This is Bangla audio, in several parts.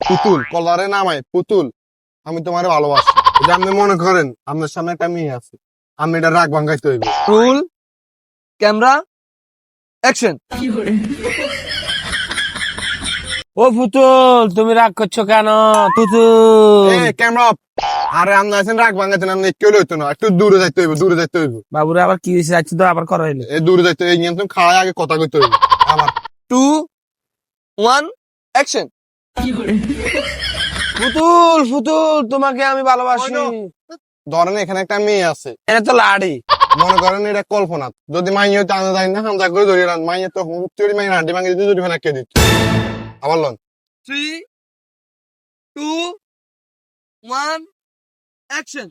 পুতুল কলারে নামায় পুতুল আমি তোমার ভালোবাসি। যে আপনি মনে করেন আপনার সামনে একটা মেয়ে আছে, আমি এটা রাগ ভাঙ্গাইতে হইব। Rule, camera, action. ও পুতুল, তুমি রাগ করছো কেন? পুতুল ক্যামেরা, আরে আপনি আছেন রাগ ভাঙ্গাইতেন, আপনি কেউ হইতো না, একটু দূরে যাইতে হইব, দূরে যাইতে হইব। বাবুরে আবার কি হয়েছে? যাচ্ছি তো আবার করা হইলো। এই দূরে যাইতে এই নিয়ে তুমি খাওয়াই আগে কথা কইতে হইব। আবার 2, 1, অ্যাকশন। পুতুল পুতুল, তোমাকে আমি ভালোবাসি। ধরেন এখানে একটা মেয়ে আছে, এটা তো লাড়ি। মনে করেন এটা কল্পনা, যদি মাইয়ে হইতে আনা যায় না হামজা করে ধরে রান, মাইয়ে তো হুম চুরি মাইয়ে হাঁটি ভাঙি দিতে যদি ফেনা কে দিত। আবার লন 3, 2, 1, অ্যাকশন।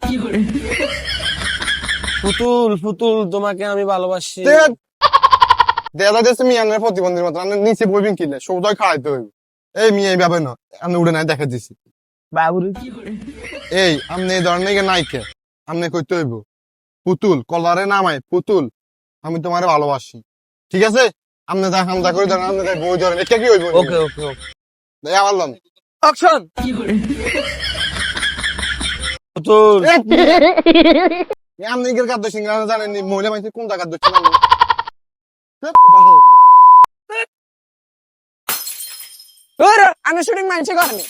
পুতুল পুতুল, তোমাকে আমি ভালোবাসি। দেখা যাচ্ছে মিয়ানের প্রতিবন্ধীর মতো আপনি নিচে বইবেন কিনা সৌদায় খাওয়াইতে হইব। এই মেয়ে এইভাবে না, আমি উড়ে নাই দেখা দিছি। বাবুরে এই আপনি এই ধরনের নাইকে আপনি কইতে হইব পুতুল কলারে নামায় পুতুল আমি তোমার ভালোবাসি। ঠিক আছে, আপনি যা হামজা করে ধরেন, আপনি তাই বই ধরেন, এটা কি হইব? ওকে ওকে ওকে। আবার লন অ্যাকশন। পুতুল আপনি এর খাদ্য সিংহ জানেননি, মহিলা মানুষ কোন জায়গা দিচ্ছেন আমি শুটিং মানছে করেনি।